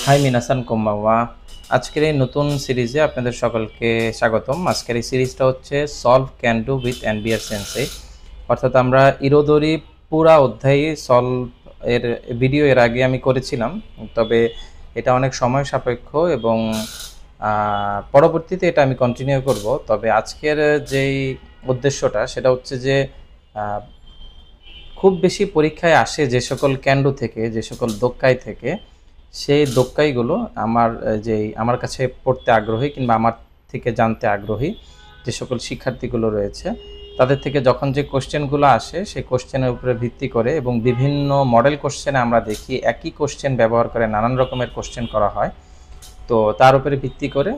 High মিনাসান কোম্বাওয়া। আজকের এই নতুন সিরিজে আপনাদের সকলকে স্বাগতম। আজকের এই সিরিজটা হচ্ছে solve can do with NBR sensei, অর্থাৎ আমরা ইরোদরি পুরা অধ্যায়ী সলভ এর ভিডিও এর আগে আমি করেছিলাম, তবে এটা অনেক সময় সাপেক্ষ এবং পরবর্তীতে এটা আমি কন্টিনিউ করব। তবে আজকের যেই উদ্দেশ্যটা সেটা হচ্ছে যে খুব বেশি পরীক্ষায় আসে যে সকল ক্যান্ডু থেকে, যে সকল দোক্কাই থেকে, সেই দোক্কাইগুলো আমার কাছে পড়তে আগ্রহী কিংবা আমার থেকে জানতে আগ্রহী যে সকল শিক্ষার্থীগুলো রয়েছে, তাদের থেকে যখন যে কোশ্চেনগুলো আসে সেই কোশ্চেনের উপরে ভিত্তি করে এবং বিভিন্ন মডেল কোশ্চেনে আমরা দেখি একই কোশ্চেন ব্যবহার করে নানান রকমের কোশ্চেন করা হয়। তো তার উপরে ভিত্তি করে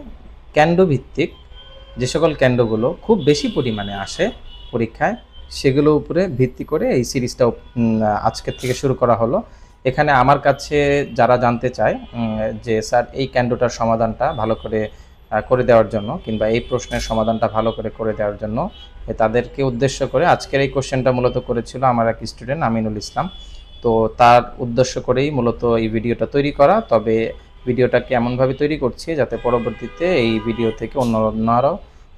ক্যান্ডু ভিত্তিক যে সকল ক্যান্ডুগুলো খুব বেশি পরিমাণে আসে পরীক্ষায়, সেগুলোর উপরে ভিত্তি করে এই সিরিজটা আজকের থেকে শুরু করা হলো। এখানে আমার কাছে যারা জানতে চায় যে স্যার এই ক্যান্ডুটার সমাধানটা ভালো করে করে দেওয়ার জন্য কিংবা এই প্রশ্নের সমাধানটা ভালো করে দেওয়ার জন্য, তাদেরকে উদ্দেশ্য করে আজকের এই কোশ্চেনটা মূলত করেছিল আমার এক স্টুডেন্ট আমিনুল ইসলাম। তো তার উদ্দেশ্য করেই মূলত এই ভিডিওটা তৈরি করা। তবে ভিডিওটাকে এমনভাবে তৈরি করছি যাতে পরবর্তীতে এই ভিডিও থেকে অন্যরাও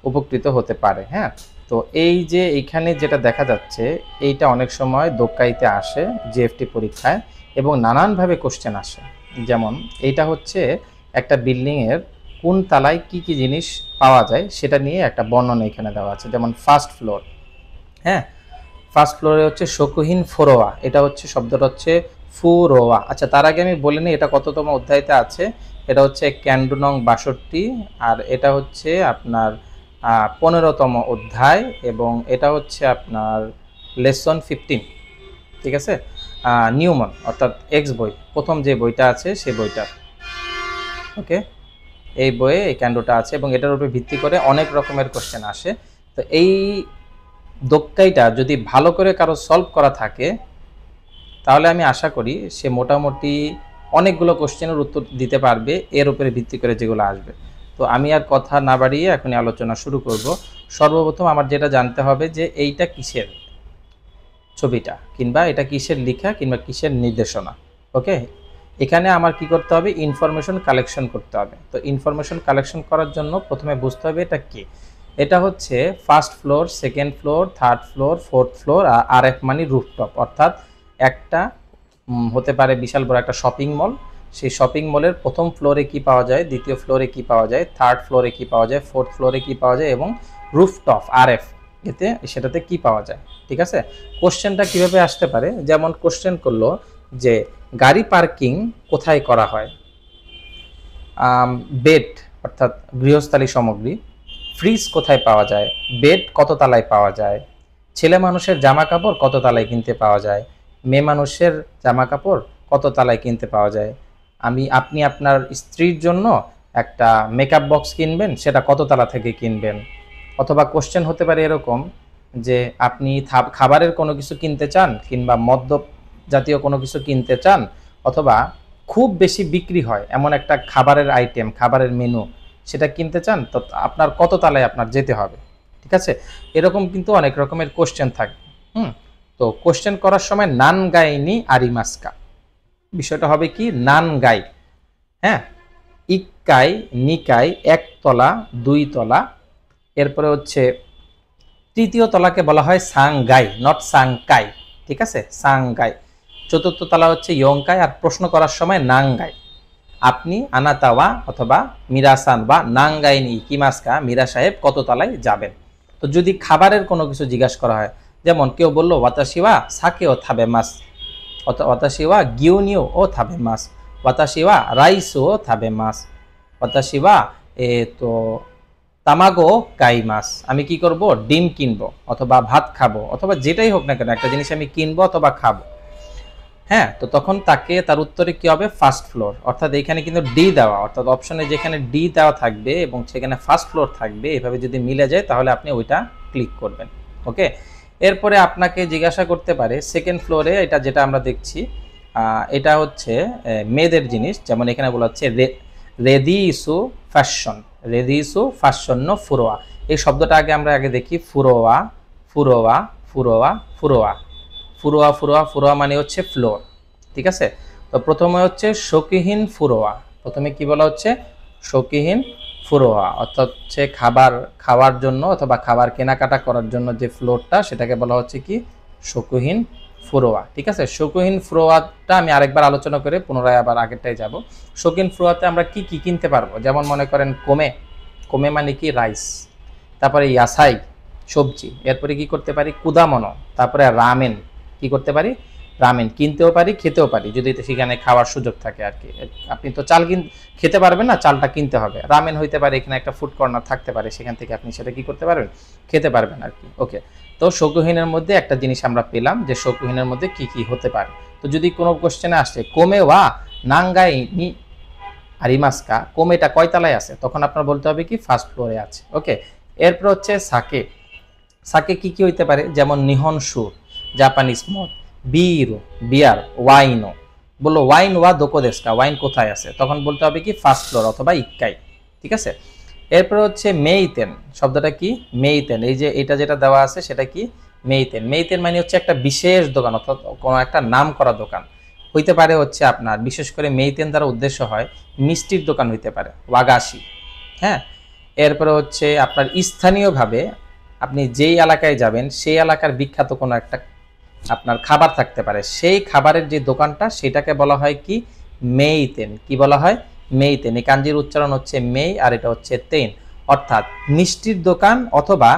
উপকৃত হতে পারে। হ্যাঁ, তো এই যে এইখানে যেটা দেখা যাচ্ছে এইটা অনেক সময় দোক্কাইতে আসে জিএফটি পরীক্ষায় এবং নানানভাবে কোশ্চেন আসে। যেমন এইটা হচ্ছে একটা বিল্ডিংয়ের কোন তালায় কি কি জিনিস পাওয়া যায় সেটা নিয়ে একটা বর্ণনা এখানে দেওয়া আছে। যেমন ফার্স্ট ফ্লোর, হ্যাঁ, ফার্স্ট ফ্লোরে হচ্ছে শকুহীন ফোরোয়া, এটা হচ্ছে শব্দটা হচ্ছে ফুরোয়া। আচ্ছা, তার আগে আমি বলে নিই এটা কততম অধ্যায়তে আছে। এটা হচ্ছে ক্যান্ডু নং 62 আর এটা হচ্ছে আপনার 15তম অধ্যায় এবং এটা হচ্ছে আপনার লেসন 15। ঠিক আছে, নিউমন অর্থাৎ এক্স বই, প্রথম যে বইটা আছে সেই বইটা। ওকে, এই বইয়ে এই ক্যান্ডুটা আছে এবং এটার উপরে ভিত্তি করে অনেক রকমের কোশ্চেন আসে। তো এই দোক্কাইটা যদি ভালো করে কারো সলভ করা থাকে তাহলে আমি আশা করি সে মোটামুটি অনেকগুলো কোশ্চেনের উত্তর দিতে পারবে এর উপরে ভিত্তি করে যেগুলো আসবে। তো আমি আর কথা না বাড়িয়ে এখনই আলোচনা শুরু করব। সর্বপ্রথম আমার যেটা জানতে হবে যে এইটা কিসের ছবিটা কিংবা এটা কিসের লেখা কিংবা কিসের নির্দেশনা। ওকে, এখানে আমার কি করতে হবে, ইনফরমেশন কালেকশন করতে হবে। তো ইনফরমেশন কালেকশন করার জন্য প্রথমে বুঝতে হবে এটা কি। এটা হচ্ছে first floor, second floor, third floor, fourth floor আর এফ মানে রুফটপ, অর্থাৎ একটা হতে পারে বিশাল বড় একটা শপিং মল। সেই শপিং মলের প্রথম ফ্লোরে কি পাওয়া যায়, দ্বিতীয় ফ্লোরে কি পাওয়া যায়, থার্ড ফ্লোরে কি পাওয়া যায়, ফোর্থ ফ্লোরে কি পাওয়া যায় এবং রুফটপ আর এফ সেটাতে কি পাওয়া যায়। ঠিক আছে, কোশ্চেনটা কিভাবে আসতে পারে, যেমন কোশ্চেন করলো যে গাড়ি পার্কিং কোথায় করা হয়, বেড অর্থাৎ গৃহস্থালী সামগ্রী, ফ্রিজ কোথায় পাওয়া যায়, বেড কত তলায় পাওয়া যায়, ছেলে মানুষের জামা কাপড় কত তলায় কিনতে পাওয়া যায়, মেয়ে মানুষের জামা কাপড় কত তলায় কিনতে পাওয়া যায়, আপনি আপনার স্ত্রীর জন্য একটা মেকআপ বক্স কিনবেন, সেটা কত তলা থেকে কিনবেন। অথবা কোশ্চেন হতে পারে এরকম যে আপনি খাবারের কোনো কিছু কিনতে চান কিংবা মদ্য জাতীয় কোনো কিছু কিনতে চান, অথবা খুব বেশি বিক্রি হয় এমন একটা খাবারের আইটেম, খাবারের মেনু, সেটা কিনতে চান, তো আপনার কত তলায় আপনার যেতে হবে। ঠিক আছে, এরকম কিন্তু অনেক রকমের কোশ্চেন থাকে। তো কোশ্চেন করার সময় নান গাইনি আরিমাস্কা, বিষয়টা হবে কি নান গাই, হ্যাঁ, ইক্কাই নিকাই, একতলা দুই তলা, এরপরে হচ্ছে তৃতীয় তলাকে বলা হয় সাংগাই, নট সাংকাই। ঠিক আছে, সাংগাই। চতুর্থ তলা হচ্ছে ইয়ংকাই আর প্রশ্ন করার সময় নাংগাই। আপনি আনাতাওয়া অথবা মিরাসান বা নাংগাইনি ইকিমাস্কা, মীরা সাহেব কত তলায় যাবেন। তো যদি খাবারের কোনো কিছু জিজ্ঞাসা করা হয়, যেমন কেউ বললো ওয়াতাশিওয়া সাকেও থাবে মাস, ওয়াতাশিওয়া গিউনিও ও থাবে মাস, ওয়াতাশিওয়া রাইসও থাবে মাস, ওয়াতাশিওয়া তো তামাগো কাই মাস, আমি কি করব, ডিম কিনবো অথবা ভাত খাবো অথবা যেটাই হোক না কেন একটা জিনিস আমি কিনবো অথবা খাবো। হ্যাঁ, তো তখন তাকে তার উত্তরে কি হবে, ফার্স্ট ফ্লোর, অর্থাৎ এখানে কিন্তু ডি দেওয়া, অর্থাৎ অপশনে যেখানে ডি দেওয়া থাকবে এবং সেখানে ফার্স্ট ফ্লোর থাকবে, এভাবে যদি মিলে যায় তাহলে আপনি ওইটা ক্লিক করবেন। ওকে, এরপরে আপনাকে জিজ্ঞাসা করতে পারে সেকেন্ড ফ্লোরে এটা যেটা আমরা দেখছি, এটা হচ্ছে মেয়েদের জিনিস। যেমন এখানে বলা হচ্ছে রেদি ইস্যু ফ্যাশন, রেদি ইস্যু ফ্যাশন ফুরোয়া। এই শব্দটা আগে দেখি, ফুরোয়া ফুরোয়া ফুরোয়া ফুরোয়া ফুরোয়া ফুরোয়া ফুরোয়া মানে হচ্ছে ফ্লোর। ঠিক আছে, তো প্রথমে হচ্ছে শৌকিহীন ফুরোয়া, প্রথমে কি বলা হচ্ছে, শৌকিহীন ফুরোয়া, অর্থাৎ হচ্ছে খাওয়ার জন্য অথবা খাবার কেনাকাটা করার জন্য যে ফ্লোরটা সেটাকে বলা হচ্ছে কি শৌকিহীন ফুরোয়া। ঠিক আছে, শৌকিহীন ফুরোয়াটা আমি আরেকবার আলোচনা করে পুনরায় আবার আগেরটাই যাব। শৌকিহীন ফুরোয়াতে আমরা কি কি কিনতে পারবো, যেমন মনে করেন কোমে মানে কি রাইস, তারপরে ইয়াসাই সবজি, এরপরে কি করতে পারি কুদামনো, তারপরে রামেন, কি করতে পারি রামেন কিনতেও পারি খেতেও পারি যদি সেখানে খাওয়ার সুযোগ থাকে আর কি। আপনি তো চাল খেতে পারবেন না, চালটা কিনতে হবে। রামেন হইতে পারে, এখানে একটা ফুড কর্নার থাকতে পারে, সেখান থেকে আপনি সেটা কি করতে পারবেন খেতে পারবেন আর কি। ওকে, তো শৌকিহীনের মধ্যে একটা জিনিস আমরা পেলাম যে শৌকিহীনের মধ্যে কি কি হতে পারে। তো যদি কোনো কোশ্চেনে আসে কোমে ওয়া নাঙ্গাই নি আরিমাস্কা, কোমেটা কয় তলায় আছে, তখন আপনার বলতে হবে কি ফার্স্ট ফ্লোরে আছে। ওকে, এরপর হচ্ছে সাকে কি কি হইতে পারে, যেমন নিহনসু জাপানিজ মদ, বিয়ার, ওয়াইনো। বললো ওয়াইন ওয়া দোকো দেশকা, ওয়াইন কোথায় আছে, তখন বলতে হবে কি ফার্স্ট ফ্লোর অথবা ইক্কাই। ঠিক আছে, এরপর হচ্ছে মেইতেন, শব্দটা কি মেইতেন, এই যে এটা যেটা দেওয়া আছে সেটা কি মেইতেন মানে হচ্ছে একটা বিশেষ দোকান অর্থাৎ কোনো একটা নাম করা দোকান হইতে পারে। হচ্ছে আপনার বিশেষ করে মেইতেন দ্বারা উদ্দেশ্য হয় মিষ্টির দোকান হইতে পারে, ওয়াগাশি। হ্যাঁ, এরপরে হচ্ছে আপনার স্থানীয়ভাবে আপনি যেই এলাকায় যাবেন সেই এলাকার বিখ্যাত কোনো একটা আপনার খাবার থাকতে পারে, সেই খাবারের যে দোকানটা সেটাকে বলা হয় কি মেইতেন। কি বলা হয় মেইতেন। এই কাঞ্জির উচ্চারণ হচ্ছে মেই আর এটা হচ্ছে তেন, অর্থাৎ মিষ্টির দোকান অথবা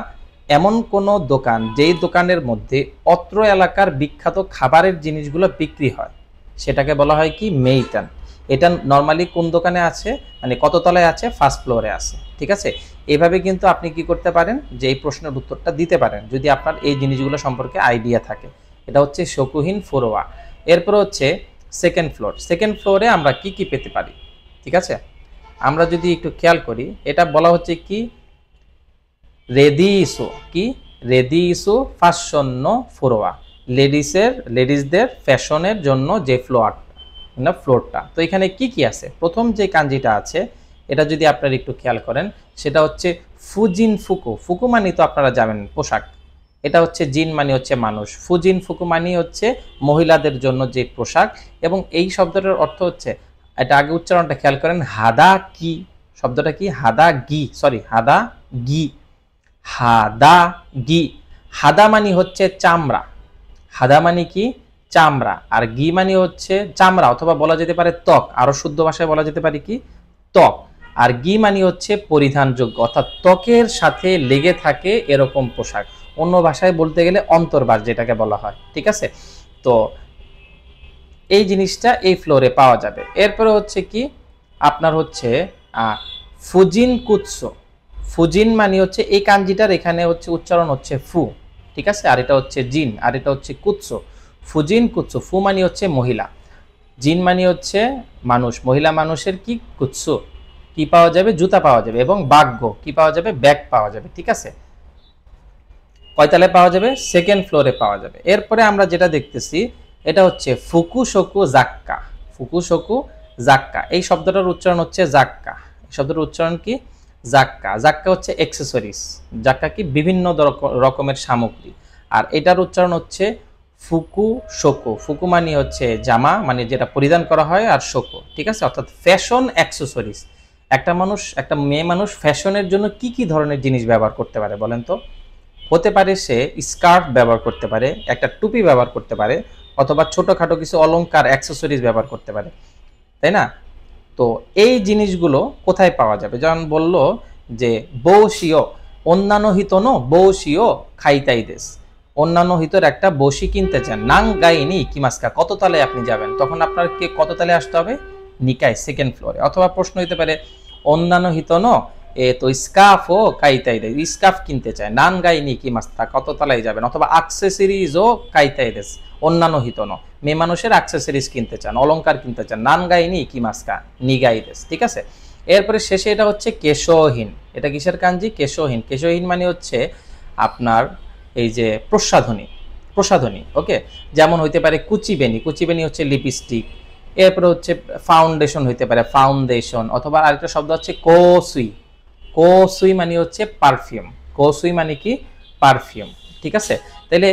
এমন কোনো দোকান যেই দোকানের মধ্যে অত্র এলাকার বিখ্যাত খাবারের জিনিসগুলো বিক্রি হয় সেটাকে বলা হয় কি মেইতেন। এটা নর্মালি কোন দোকানে আছে, মানে কত তলায় আছে, ফার্স্ট ফ্লোরে আছে। ঠিক আছে, এইভাবে কিন্তু আপনি কি করতে পারেন যে এই প্রশ্নের উত্তরটা দিতে পারেন যদি আপনার এই জিনিসগুলো সম্পর্কে আইডিয়া থাকে। এটা হচ্ছে শৌকিহীন ফুরোয়া। এরপর হচ্ছে সেকেন্ড ফ্লোরে আমরা কি কি পেতে পারি। ঠিক আছে, আমরা যদি একটু খেয়াল করি, এটা বলা হচ্ছে কি রেদিসো ফ্যাশন্য ফুরোয়া, লেডিসদের ফ্যাশনের জন্য যে ফ্লোরটা। তো এখানে কি কি আছে, প্রথম যে কাঞ্জিটা আছে এটা যদি আপনারা একটু খেয়াল করেন সেটা হচ্ছে ফুজিন ফুকু মানে তো আপনারা জানেন পোশাক, এটা হচ্ছে জিন মানে হচ্ছে মানুষ, ফুজিন ফুকু মানে হচ্ছে মহিলাদের জন্য যে পোশাক। এবং এই শব্দটার অর্থ হচ্ছে, এটা আগে উচ্চারণটা খেয়াল করেন, হাদা কি, শব্দটা কি হাদা গি, হাদা মানে হচ্ছে চামড়া, হাদা মানে কি চামড়া, আর গি মানে হচ্ছে চামড়া অথবা বলা যেতে পারে ত্বক, আরো শুদ্ধ ভাষায় বলা যেতে পারে কি ত্বক। আর গি মানে হচ্ছে পরিধানযোগ্য অর্থাৎ ত্বকের সাথে লেগে থাকে এরকম পোশাক, অন্য ভাষায় বলতে গেলে অন্তর্বাস যেটাকে বলা হয়। ঠিক আছে, তো এই জিনিসটা এই ফ্লোরে পাওয়া যাবে। এরপরে হচ্ছে কি আপনার হচ্ছে ফুজিন মানে হচ্ছে এই কাঞ্জিটার এখানে হচ্ছে উচ্চারণ হচ্ছে ফু। ঠিক আছে, আর এটা হচ্ছে জিন আর এটা হচ্ছে কুৎসো, ফুজিন কুৎসো। ফু মানে হচ্ছে মহিলা, জিন মানে হচ্ছে মানুষ, মহিলা মানুষের কি কুৎসো কি পাওয়া যাবে, জুতা পাওয়া যাবে, এবং বাগ্য কি পাওয়া যাবে, ব্যাগ পাওয়া যাবে। ঠিক আছে, কয়তলায় পাওয়া যাবে, সেকেন্ড ফ্লোরে পাওয়া যাবে। এরপরে আমরা যেটা দেখতেছি এটা হচ্ছে ফুকুশোকু জাক্কা, এই শব্দটার উচ্চারণ হচ্ছে জাক্কা, এই শব্দটার উচ্চারণ কি জাক্কা হচ্ছে অ্যাকসেসরিজ, জাক্কা কি বিভিন্ন রকমের সামগ্রী, আর এটার উচ্চারণ হচ্ছে ফুকু মানে হচ্ছে জামা, মানে যেটা পরিধান করা হয়, আর শোকো। ঠিক আছে, অর্থাৎ ফ্যাশন অ্যাকসেসরিজ। একটা মেয়ে মানুষ ফ্যাশনের জন্য কি কি ধরনের জিনিস ব্যবহার করতে পারে বলেন তো। হতে পারে সে স্কার্ফ ব্যবহার করতে পারে, একটা টুপি ব্যবহার করতে পারে, অথবা ছোটখাটো কিছু অলংকার অ্যাকসেসরিজ ব্যবহার করতে পারে, তাই না। তো এই জিনিসগুলো কোথায় পাওয়া যাবে, যেমন বললো যে বৌশিও অন্যান্য হিতনো বৌশিও খাইতাই দেশ, অন্যান্য হিতর একটা বসি কিনতে চান, নাং গাইনি কিমাস্কা, কত তলায় আপনি যাবেন, তখন আপনার কে কত তলায় আসতে হবে, নিকাই সেকেন্ড ফ্লোরে। অথবা প্রশ্ন হইতে পারে অন্যান্য হিতনো তো স্কার্ফও কাইতাই দেয়, স্কার্ফ কিনতে চায়, নান গাইনি কিমাস্তা, কত তলায় যাবেন। অথবা অ্যাক্সেসরিজও কাইতাই দেশ, অন্যান্য হিতনো মেয়ে মানুষের অ্যাক্সেসরিজ কিনতে চান, অলংকার কিনতে চান, নান গাইনি কিমাস্কা নিগাই দেশ। ঠিক আছে, এরপরে শেষে এটা হচ্ছে কেশহীন, এটা কিসের কাঞ্জি, কেশহীন মানে হচ্ছে আপনার এই যে প্রসাধনী। ওকে, যেমন হইতে পারে কুচিবেনি হচ্ছে লিপস্টিক, এরপরে হচ্ছে ফাউন্ডেশন হইতে পারে ফাউন্ডেশন, অথবা আরেকটা শব্দ হচ্ছে কোসুই মানে হচ্ছে পারফিউম, কোসুই মানে কি পারফিউম। ঠিক আছে, তাহলে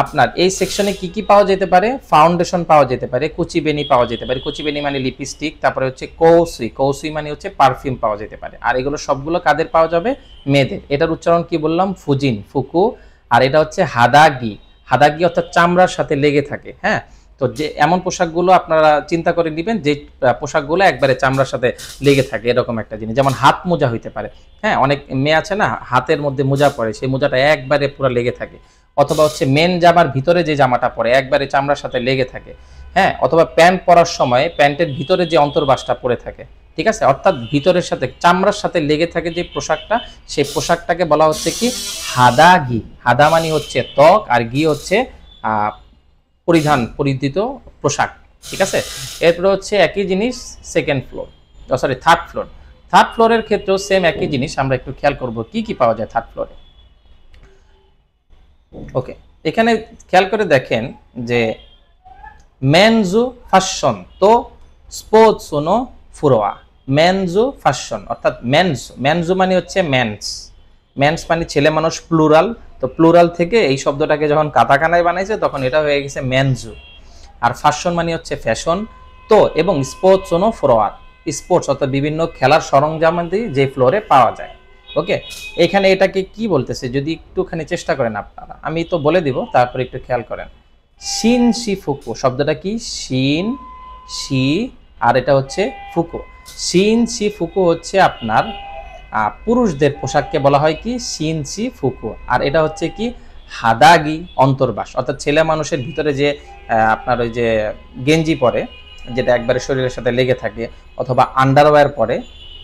আপনার এই সেকশনে কি কি পাওয়া যেতে পারে, ফাউন্ডেশন পাওয়া যেতে পারে, কুচি বেনি পাওয়া যেতে পারে, কুচি বেনি মানে লিপস্টিক, তারপরে হচ্ছে কৌসুই, কৌসুই মানে হচ্ছে পারফিউম পাওয়া যেতে পারে। আর এগুলো সবগুলো কাদের পাওয়া যাবে, মেয়েদের। এটার উচ্চারণ কি বললাম, ফুজিন, ফুকু। আর এটা হচ্ছে হাদাগি, হাদাগি অর্থাৎ চামড়ার সাথে লেগে থাকে। হ্যাঁ, তো যে এমন পোশাকগুলো আপনারা চিন্তা করে নেবেন যে পোশাকগুলো একবারে চামড়ার সাথে লেগে থাকে, এরকম একটা জিনিস। যেমন হাত মোজা হইতে পারে, হ্যাঁ, অনেক মেয়ে আছে না হাতের মধ্যে মোজা পরে, সেই মোজাটা একবারে পুরো লেগে থাকে। অথবা হচ্ছে মেন জামার ভিতরে যে জামাটা পরে একবারে চামড়ার সাথে লেগে থাকে। হ্যাঁ, অথবা প্যান্ট পরার সময় প্যান্টের ভিতরে যে অন্তর্বাসটা পরে থাকে, ঠিক আছে, অর্থাৎ ভিতরের সাথে চামড়ার সাথে লেগে থাকে যে পোশাকটা, সেই পোশাকটাকে বলা হচ্ছে কি হাদাগি। হাদা মানে হচ্ছে ত্বক, আর গি হচ্ছে পরিধিত পোশাক, ঠিক আছে। এরপরে হচ্ছে একই জিনিস second floor, sorry third floor. Third ফ্লোরের ক্ষেত্রেও সেম একই জিনিস, আমরা একটু খেয়াল করব কি কি পাওয়া যায় থার্ড ফ্লোরে। ওকে, এখানে খেয়াল করে দেখেন যে মেনজু ফ্যাশন তো স্পোর্টস নো ফুরোয়া। মেনজু ফ্যাশন অর্থাৎ মেনজু মানে হচ্ছে মেন্স মানে ছেলে মানুষ, প্লুরাল। তো প্লুরাল থেকে এই শব্দটাকে যখন কাতাকানায় বানাইছে তখন এটা হয়ে গেছে মেনজু। আর ফ্যাশন মানে হচ্ছে ফ্যাশন। তো এবং স্পোর্টস নো ফ্লোয়ার, স্পোর্টস অর্থাৎ বিভিন্ন খেলার সরঞ্জামাদি যে ফ্লোরে পাওয়া যায়। ওকে, এখানে এটাকে কি বলতেছে যদি একটুখানি চেষ্টা করেন আপনারা, আমি তো বলে দিব, তারপরে একটু খেয়াল করেন। শিন শি ফুকু শব্দটা কি, শিন শি আর এটা হচ্ছে ফুকু। শিন শি ফুকু হচ্ছে আপনার পুরুষদের পোশাককে বলা হয় কি শিন শি ফুকু। আর এটা হচ্ছে কি হাদাগি, অন্তর্বাস, অর্থাৎ ছেলে মানুষের ভিতরে যে আপনার ওই যে গেঞ্জি পরে যেটা একবারে শরীরের সাথে লেগে থাকে, অথবা আন্ডারওয়্যার পরে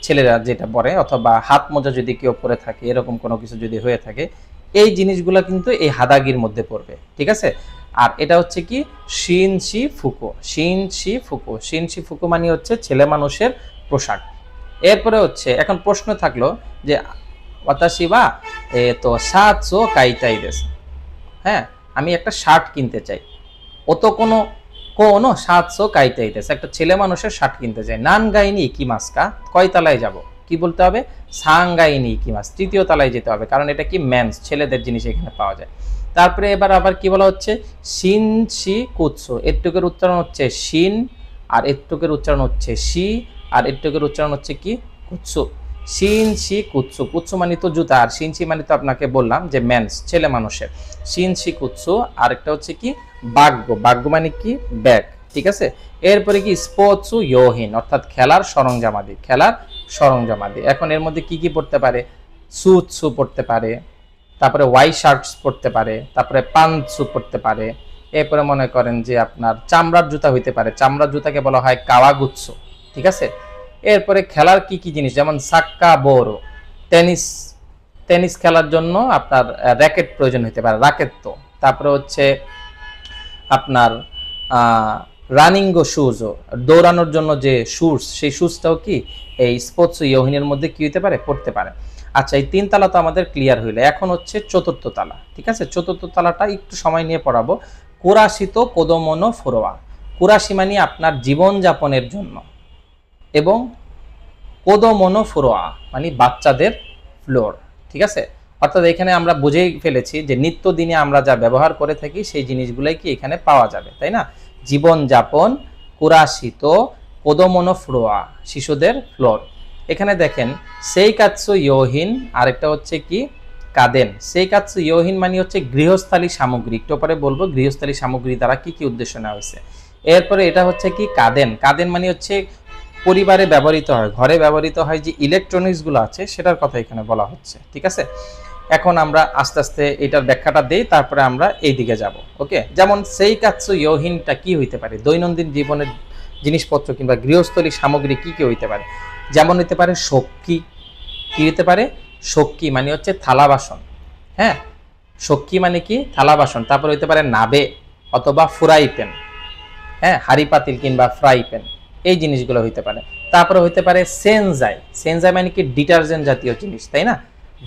ছেলেরা যেটা পরে, অথবা হাত মোজা যদি কেউ পরে থাকে, এরকম কোনো কিছু যদি হয়ে থাকে, এই জিনিসগুলো কিন্তু এই হাদাগির মধ্যে পড়বে, ঠিক আছে। আর এটা হচ্ছে কি শিনশি ফুকো, শিনশি ফুকো, শিনশি ফুকো মানে হচ্ছে ছেলে মানুষের পোশাক। এরপরে হচ্ছে এখন প্রশ্ন থাকলো যে ওয়াতাশি বা তো সাতশো কাইতাই দেশ, হ্যাঁ, আমি একটা শার্ট কিনতে চাই। ও তো কোনো কোনো সাতশো কাইতাই দেশ, একটা ছেলে মানুষের শার্ট কিনতে চাই। নান গাইনি কি মাসকা, কয় তলায় যাব, কি বলতে হবে, সাংগাইনি কি মাস, তৃতীয় তলায় যেতে হবে, কারণ এটা কি মেন্স, ছেলেদের জিনিস এখানে পাওয়া যায়। তারপরে এবার আবার কি বলা হচ্ছে, শিন শি কুৎসো, এরটুকের উচ্চারণ হচ্ছে শিন, আর এরটুকের উচ্চারণ হচ্ছে শি, আর এরটুকের উচ্চারণ হচ্ছে কি কুৎসো। শিন শি কুৎসো, কুৎসো মানে তো জুতা, আর শিন শি মানে তো আপনাকে বললাম যে মেন্স, ছেলে মানুষের। শিন শি কুৎসো, আর একটা হচ্ছে কি বাগ্য, বাগ্য মানে কি ব্যাগ, ঠিক আছে। এরপরে কি স্পোর্টস ইয়োহিন অর্থাৎ খেলার সরঞ্জামাদি, খেলার সরঞ্জামাদি। এখন এর মধ্যে কি কি পড়তে পারে, স্যুটসু পড়তে পারে, তারপরে ওয়াই শার্টস পড়তে পারে, তারপরে পান্টসু পড়তে পারে। এরপরে মনে করেন যে আপনার চামড়ার জুতা হইতে পারে, চামড়ার জুতাকে বলা হয় কাওয়াগুচ্ছু, ঠিক আছে। এরপরে খেলার কি কি জিনিস, যেমন সাক্কা বোরো, টেনিস, টেনিস খেলার জন্য আপনার র্যাকেট প্রয়োজন হতে পারে, রাকেট তো। তারপরে হচ্ছে আপনার রানিং গো শুজও, দৌড়ানোর জন্য যে শুজ, সেই শুজটাও কি এই স্পোর্টস ইয়োহিনের মধ্যে কি হতে পারে, পড়তে পারে। আচ্ছা, এই তিন তালা তো আমাদের ক্লিয়ার হইলো, এখন হচ্ছে চতুর্থ তালা, ঠিক আছে। চতুর্থ তালাটা একটু সময় নিয়ে পড়াবো। কুরাশিত কোদমনো ফোরোয়া, কুরাশি মানে আপনার জীবনযাপনের জন্য, এবং কোদমনো ফোরোয়া মানে বাচ্চাদের ফ্লোর, ঠিক আছে। অর্থাৎ এখানে আমরা বুঝেই ফেলেছি যে নিত্যদিনে আমরা যা ব্যবহার করে থাকি সেই জিনিসগুলাই কি এখানে পাওয়া যাবে, তাই না। জীবনযাপন, কুরাশিত কোদমনো ফ্লোয়া, শিশুদের ফ্লোর। এখানে দেখেন সেই কাৎসু ইয়োহিন, আরেকটা হচ্ছে কি কাদেন। সেই কাৎসু ইয়োহিন মানে হচ্ছে গৃহস্থালী সামগ্রী, একটু পরে বলবো গৃহস্থালী সামগ্রী দ্বারা কি কি উদ্দেশ্য নেওয়া হয়েছে। এরপরে এটা হচ্ছে কি কাদেন, কাদেন মানে হচ্ছে পরিবারে ব্যবহৃত হয়, ঘরে ব্যবহৃত হয় যে ইলেকট্রনিক্সগুলো আছে সেটার কথা এখানে বলা হচ্ছে, ঠিক আছে। এখন আমরা আস্তে আস্তে এটার ব্যাখ্যাটা দেই, তারপরে আমরা এই দিকে যাব। ওকে, যেমন সেই কাৎসু ইয়োহিনটা কি হইতে পারে, দৈনন্দিন জীবনের জিনিসপত্র কিংবা গৃহস্থলী সামগ্রী কি কি হইতে পারে। যেমন হইতে পারে শক্কি, কি হইতে পারে, শক্কি মানে হচ্ছে থালা বাসন, হ্যাঁ, শক্কি মানে কি থালা বাসন। তারপর হইতে পারে নাবে অথবা ফ্রাই প্যান, হ্যাঁ, হাঁড়ি পাতিল কিংবা ফ্রাই প্যান, এই জিনিসগুলো হইতে পারে। তারপরে হইতে পারে সেনজাই, সেনজাই মানে কি ডিটারজেন্ট জাতীয় জিনিস, তাই না,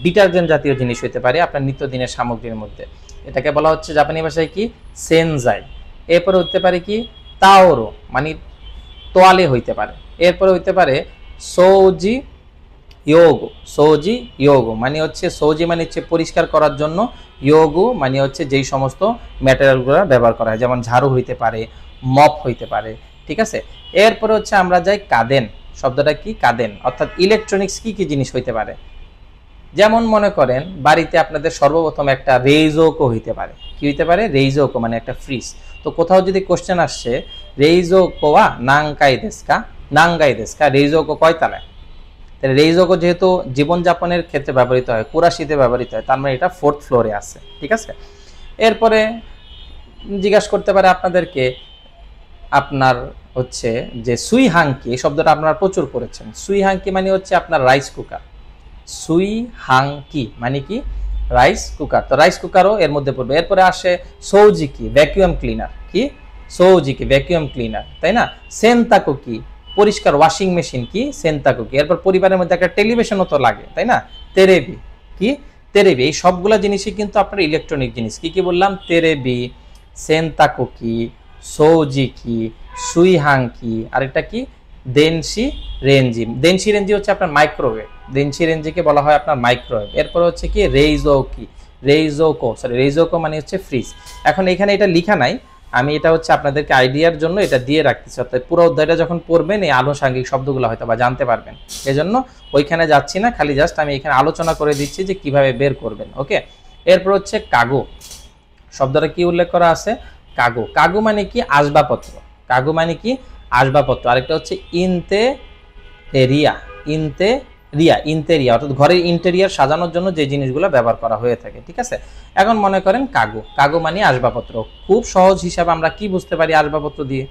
ডিটারজেন্ট জাতীয় জিনিস হইতে পারে আপনার নিত্যদিনের সামগ্রীর মধ্যে, এটাকে বলা হচ্ছে জাপানি ভাষায় কি সেনজাই। এরপরে হইতে পারে কি তাওরো মানে তোয়ালে হইতে পারে। এরপরে হইতে পারে সৌজি ইয়োগো, সৌজি ইয়োগো মানে হচ্ছে সৌজি মানে হচ্ছে পরিষ্কার করার জন্য, ইয়োগো মানে হচ্ছে যেই সমস্ত ম্যাটেরিয়ালগুলো ব্যবহার করা হয়, যেমন ঝাড়ু হইতে পারে, মপ হইতে পারে, ঠিক আছে। এরপরে হচ্ছে আমরা যাই কাদেন, শব্দটা কি কাদেন, অর্থাৎ ইলেকট্রনিক্স কি কি জিনিস হইতে পারে। যেমন মনে করেন বাড়িতে আপনাদের সর্বপ্রথম একটা রেইজোকো হইতে পারে, কি হইতে পারে, রেইজোকো মানে একটা ফ্রিজ। তো কোথাও যদি কোশ্চেন আসছে রেইজোকোয়া নাংকাই দেস্কা, নাঙ্গাই দেস্কা, রেইজোকো কয়তলায়, তাহলে রেইজোকো যেহেতু জীবনযাপনের ক্ষেত্রে ব্যবহৃত হয়, কুরাশিতে ব্যবহৃত হয়, তার মানে এটা 4th ফ্লোরে আছে, ঠিক আছে। এরপরে জিজ্ঞাসা করতে পারে আপনাদেরকে আপনার হচ্ছে যে সুই হাঙ্কি, এই শব্দটা আপনারা প্রচুর করেছেন। সুই হাঙ্কি মানে হচ্ছে আপনার রাইস কুকার, সুই হাঙ্কি মানে কি রাইস কুকার, তো রাইস কুকারও এর মধ্যে পড়বে। এরপরে আসে সৌজিকি ভ্যাকুয়াম ক্লিনার, কি সৌজিকি ভ্যাকুয়াম ক্লিনার, তাই না। সেনতাকো কি পরিষ্কার ওয়াশিং মেশিন, কি সেনতাকো কি। এরপর পরিবারের মধ্যে একটা টেলিভিশনও তো লাগে, তাই না, তেরেবি, কি তেরেবি। এই সবগুলা জিনিসই কিন্তু আপনার ইলেকট্রনিক জিনিস। কি কি বললাম, তেরেবি, সেনতাকো কি, সৌজিকি, সুই হাঙ্কি, আর এটা কি দেনশি রেঞ্জি। দেনশি রেঞ্জি হচ্ছে আপনার মাইক্রোওয়েভ, দেনশি রেঞ্জিকে বলা হয় আপনার মাইক্রোওয়েভ। এরপর হচ্ছে কি রেইজোকি, রেইজোকো, সরি রেইজোকো মানে হচ্ছে ফ্রিজ। এখন এখানে এটা লেখা নাই, আমি এটা হচ্ছে আপনাদেরকে আইডিয়ার জন্য এটা দিয়ে রাখতেছি, অর্থাৎ পুরো অধ্যায়টা যখন পড়বেন এই আনুষঙ্গিক শব্দগুলো হয়তো বা জানতে পারবেন, এজন্য ওইখানে যাচ্ছি না, খালি জাস্ট আমি এখানে আলোচনা করে দিচ্ছি যে কিভাবে বের করবেন, ওকে। এরপর হচ্ছে কাগো, শব্দটা কি উল্লেখ করা আছে, কাগো। কাগো মানে কি আসবাবপত্র, কাগো মানে কি আসবাবপত্র। আরেকটা হচ্ছে ইন্তেরিয়া, ইন্তেরিয়া, ইন্টেরিয়া অর্থাৎ ঘরের ইন্টেরিয়ার সাজানোর জন্য যে জিনিসগুলো ব্যবহার করা হয়ে থাকে, ঠিক আছে। এখন মনে করেন কাগো, কাগো মানে আসবাবপত্র। খুব সহজ হিসাবে আমরা কি বুঝতে পারি আসবাবপত্র দিয়ে,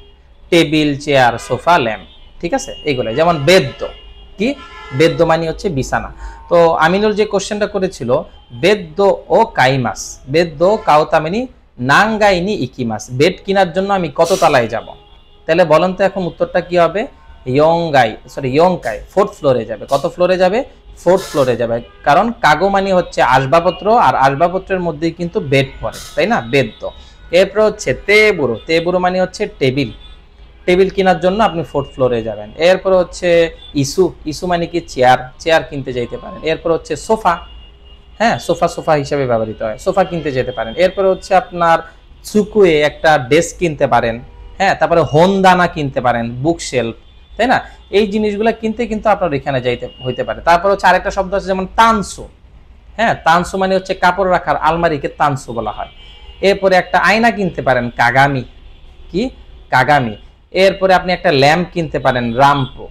টেবিল, চেয়ার, সোফা, ল্যাম্প, ঠিক আছে, এগুলো। যেমন বেদ্য, কি বেদ্য মানে হচ্ছে বিছানা। তো আমিনুল যে কোশ্চেনটা করেছিল বেদ্য ও কাইমাস, বেদ্য কাউতামিনি নাঙ্গাইনি ইকিমাস, বেড কেনার জন্য আমি কত তলায় যাব, তাহলে বলেন তো এখন উত্তরটা কি হবে, ইয়ংগাই, সরি ইয়ংকাই, 4th ফ্লোরে যাবে। কত ফ্লোরে যাবে, 4th ফ্লোরে যাবে, কারণ কাগো মানে হচ্ছে আসবাবপত্র, আর আসবাবপত্রের মধ্যেই কিন্তু বেড পড়ে, তাই না, বেদ্য। এরপর হচ্ছে তেবুরো, তেবুরো মানে হচ্ছে টেবিল, টেবিল কেনার জন্য আপনি 4th ফ্লোরে যাবেন। এরপর হচ্ছে ইস্যু, ইস্যু মানে কি চেয়ার, চেয়ার কিনতে যেতে পারেন। এরপর হচ্ছে সোফা, হ্যাঁ সোফা, সোফা হিসাবে ব্যবহৃত হয়, সোফা কিনতে যেতে পারেন। এরপর হচ্ছে আপনার চুকুয়ে একটা ডেস্ক কিনতে পারেন, হ্যাঁ। তারপরে হোনদানা কিনতে পারেন, বুক শেলফ, তাই না। এই জিনিসগুলো কিনতে কিন্তু আপনার এখানে যাইতে হইতে পারে। তারপর হচ্ছে আরেকটা শব্দ আছে যেমন তানসু, হ্যাঁ তানসু মানে হচ্ছে কাপড় রাখার আলমারিকে তানসু বলা হয়। এরপরে একটা আয়না কিনতে পারেন, কাগামি, কি কাগামি। এরপরে আপনি একটা ল্যাম্প কিনতে পারেন, রাম্পো,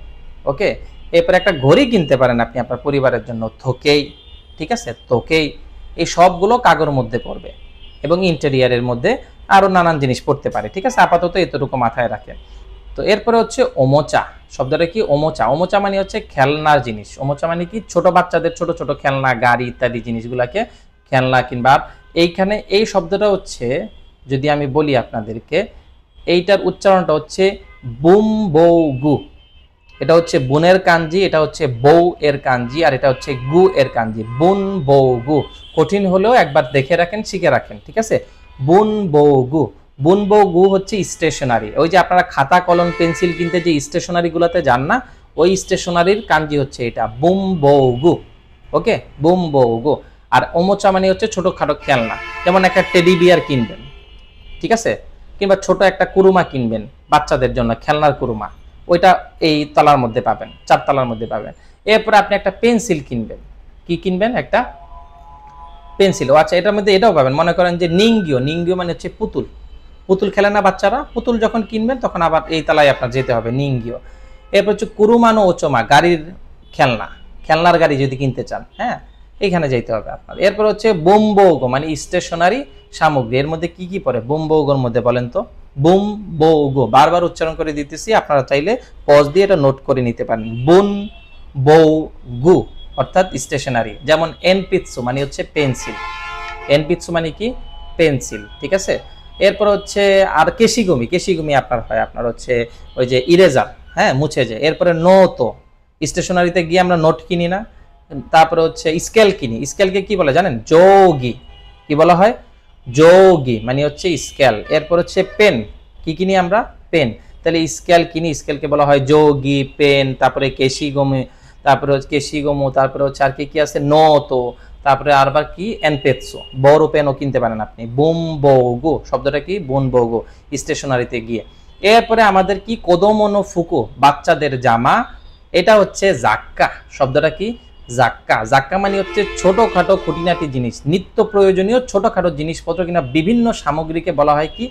ওকে। এরপরে একটা ঘড়ি কিনতে পারেন আপনি আপনার পরিবারের জন্য, থোকেই, ঠিক আছে, তোকেই। এই সবগুলো কাগজের মধ্যে পড়বে এবং ইন্টেরিয়ারের মধ্যে আরো নানান জিনিস পড়তে পারে, ঠিক আছে। আপাতত এতটুকু মাথায় রাখেন। তো এরপরে হচ্ছে ওমোচা, শব্দটা কি ওমোচা, ওমোচা মানে হচ্ছে খেলনার জিনিস। ওমোচা মানে কি ছোট বাচ্চাদের ছোট ছোট খেলনা, গাড়ি ইত্যাদি জিনিসগুলোকে খেলনা কিংবা। এইখানে এই শব্দটা হচ্ছে যদি আমি বলি আপনাদেরকে, এইটার উচ্চারণটা হচ্ছে বুম বৌ গু, এটা হচ্ছে বুনের কাঞ্জি, এটা হচ্ছে বউ এর কাঞ্জি, আর এটা হচ্ছে গু এর কাঞ্জি, বুন বৌ গু। কঠিন হলেও একবার দেখে রাখেন, শিখে রাখেন, ঠিক আছে। বুন বৌ গু, বুন বৌ গু হচ্ছে স্টেশনারি। ওই যে আপনারা খাতা কলম পেন্সিল কিনতে যে স্টেশনারি গুলোতে যান না, ওই স্টেশনারির কাঞ্জি হচ্ছে এটা, বুম বৌ গু, ওকে, বুম বৌ গু। আর ওমোচা মানে হচ্ছে ছোটখাটো খেলনা, যেমন একটা টেডি বিয়ার কিনবেন, ঠিক আছে, কিংবা ছোট একটা কুরুমা কিনবেন বাচ্চাদের জন্য, খেলনার কুরুমা, ওইটা এই তলার মধ্যে পাবেন, 4 তলার মধ্যে পাবেন। এরপরে আপনি একটা পেন্সিল কিনবেন, কি কিনবেন, একটা পেন্সিল, আচ্ছা এটার মধ্যে এটাও পাবেন। মনে করেন যে নিঙ্গিও, নিঙ্গিও মানে হচ্ছে পুতুল, পুতুল খেলে না বাচ্চারা, পুতুল যখন কিনবেন তখন আবার এই তলায় আপনার যেতে হবে, নিঙ্গিও। এরপর হচ্ছে কুরুমানো ওচমা, গাড়ির খেলনা, খেলনার গাড়ি যদি কিনতে চান, হ্যাঁ এখানে যাইতে হবে আপনার। এরপর হচ্ছে বোমবৌগো মানে স্টেশনারি সামগ্রী, এর মধ্যে কি কি পড়ে বোমবৌগোর মধ্যে বলেন তো, বুম বৌগো, বারবার উচ্চারণ করে দিতেছি, আপনারা চাইলে পজ দিয়ে এটা নোট করে নিতে পারেন। বুন বৌ গু অর্থাৎ স্টেশনারি। যেমন এনপিৎসু মানে হচ্ছে পেন্সিল, এনপিৎসু মানে কি পেন্সিল, ঠিক আছে। এরপর হচ্ছে আর কেশিগুমি, কেশিগুমি আপনার হয় আপনার হচ্ছে ওই যে ইরেজার, হ্যাঁ মুছে যায়। এরপরে নোট, স্টেশনারিতে গিয়ে আমরা নোট কিনি না। তারপরে হচ্ছে স্কেল কিনি, স্কেলকে কি বলে জানেন, যোগী, কি বলা হয়, যোগী মানে হচ্ছে স্কেল। এরপর হচ্ছে পেন, কি কিনি আমরা, পেন, তাহলে স্কেল কিনি, স্কেলকে বলা হয় যোগী পেন। তারপরে কেশিগুমি, তারপরে হচ্ছে কেশিগোমো, তারপরে হচ্ছে আর কি আছে নোতো, তারপরে আরবার কি এনপেৎসো, বড় পেনও কিনতে পারেন আপনি। বুমবোগো শব্দটা কি, বুনবোগো, স্টেশনারিতে গিয়ে। এরপরে আমাদের কি কোদোমোনো ফুকো, বাচ্চাদের জামা, এটা হচ্ছে জাক্কা, শব্দটা কি জাক্কা। জাক্কা মানে হচ্ছে ছোটখাটো খুঁটিনাটি জিনিস, নিত্য প্রয়োজনীয় ছোটখাটো জিনিসপত্র কিনা বিভিন্ন সামগ্রীকে বলা হয় কি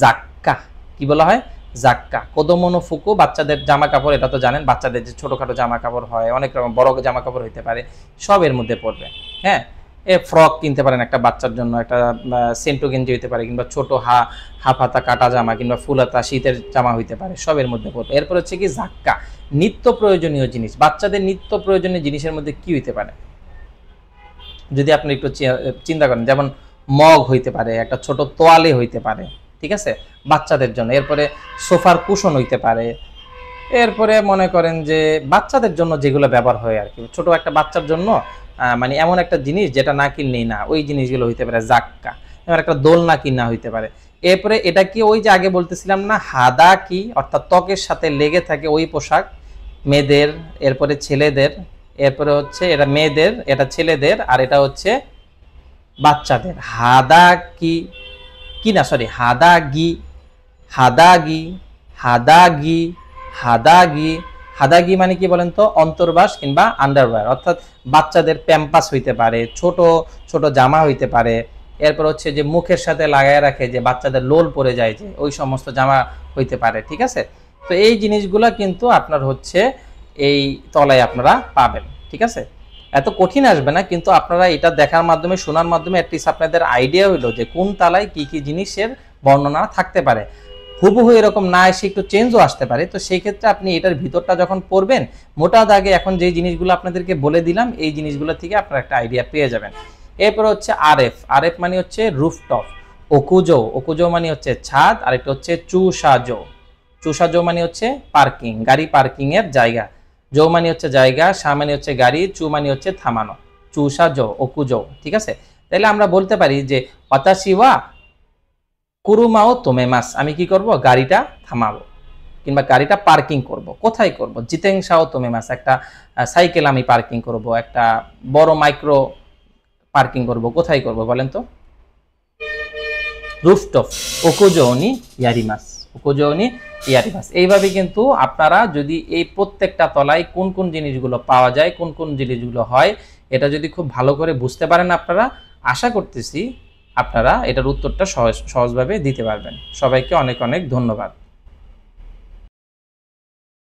জাক্কা। কি বলা হয়, জাক্কা। কোদোমোনো ফুকো, বাচ্চাদের জামা কাপড়, এটা তো জানেন, বাচ্চাদের যে ছোটখাটো জামা কাপড় হয়, অনেক রকম বড় জামা কাপড় হইতে পারে, সব এর মধ্যে পড়বে। হ্যাঁ, এ ফ্রক কিনতে পারেন একটা বাচ্চার জন্য, একটা সেন্টো গেঞ্জি হইতে পারে, কিংবা ছোট হাফ হাতা কাটা জামা, কিংবা ফুল হাতা শীতের জামা হইতে পারে, সব এর মধ্যে পড়বে। এরপর হচ্ছে কি জাক্কা, নিত্য প্রয়োজনীয় জিনিস। বাচ্চাদের নিত্য প্রয়োজনীয় জিনিসের মধ্যে কি হইতে পারে যদি আপনি একটু চিন্তা করেন, যেমন মগ হইতে পারে, একটা ছোট তোয়ালে হইতে পারে, ঠিক আছে, বাচ্চাদের জন্য। এরপরে সোফার কুশন হইতে পারে। এরপরে মনে করেন যে বাচ্চাদের জন্য যেগুলো ব্যবহার হয় আর কি, ছোট একটা বাচ্চার জন্য মানে এমন একটা জিনিস যেটা না কিনলেই না, ওই জিনিসগুলো হইতে পারে জাক্কা। এবার একটা দোলনা কিনা হইতে পারে। এরপরে এটা কি, ওই যে আগে বলতেছিলাম না হাদা কি, অর্থাৎ ত্বকের সাথে লেগে থাকে ওই পোশাক, মেয়েদের, এরপরে ছেলেদের, এরপরে হচ্ছে এটা মেয়েদের, এটা ছেলেদের, আর এটা হচ্ছে বাচ্চাদের। হাদা কি, কি না সরি, হাদাগি, হাদাগি, হাদাগি, হাদাগি। হাদাগি মানে কি বলেন তো, অন্তর্বাস কিংবা আন্ডারওয়্যার, অর্থাৎ বাচ্চাদের প্যাম্পাস হইতে পারে, ছোট ছোট জামা হইতে পারে। এরপর হচ্ছে যে মুখের সাথে লাগায় রাখে, যে বাচ্চাদের লোল পড়ে যায়, যে ওই সমস্ত জামা হইতে পারে, ঠিক আছে। তো এই জিনিসগুলা কিন্তু আপনার হচ্ছে এই তলায় আপনারা পাবেন, ঠিক আছে। এত কঠিন আসবে না, কিন্তু আপনারা এটা দেখার মাধ্যমে, শোনার মাধ্যমে অ্যাটলিস্ট আপনাদের আইডিয়া হইলো যে কোন তালায় কি কি জিনিসের বর্ণনা থাকতে পারে। হুবহু এরকম না এসে একটু চেঞ্জও আসতে পারে। তো সেই ক্ষেত্রে আপনি এটার ভিতরটা যখন পড়বেন, মোটা দাগে এখন যে জিনিসগুলো আপনাদেরকে বলে দিলাম, এই জিনিসগুলো থেকে আপনারা একটা আইডিয়া পেয়ে যাবেন। এরপর হচ্ছে আরএফ, আরএফ মানে হচ্ছে রুফটপ। ওকুজো, ওকুজো মানে হচ্ছে ছাদ, আর একটা হচ্ছে চুসাজো, চুসাজো মানে হচ্ছে পার্কিং, গাড়ি পার্কিং এর জায়গা। জো মানে হচ্ছে জায়গা, সা মানে হচ্ছে গাড়ি, চু মানে হচ্ছে থামানো, চুসাজো, ওকুজো, ঠিক আছে। তাহলে আমরা বলতে পারি যে ওয়াতাশি ওয়া কুরুমাও তোমেমাস, আমি কি করব, গাড়িটা থামাবো, কিংবা গাড়িটা পার্কিং করব। কোথায় করব, জিতেংসাও তোমেমাস, একটা সাইকেল আমি পার্কিং করব, একটা বড় মাইক্রো পার্কিং করব। কোথায় করব বলেন তো, রুফটপ, ওকুজোনি ইয়ারিমাস, ওকুজোনি ইয়ারিমাস। এইভাবে কিন্তু আপনারা যদি এই প্রত্যেকটা তলায় কোন কোন জিনিসগুলো পাওয়া যায়, কোন কোন জিনিসগুলো হয়, এটা যদি খুব ভালো করে বুঝতে পারেন আপনারা, আশা করতেছি আপনারা এটার উত্তরটা সহজভাবে দিতে পারবেন। সবাইকে অনেক অনেক ধন্যবাদ।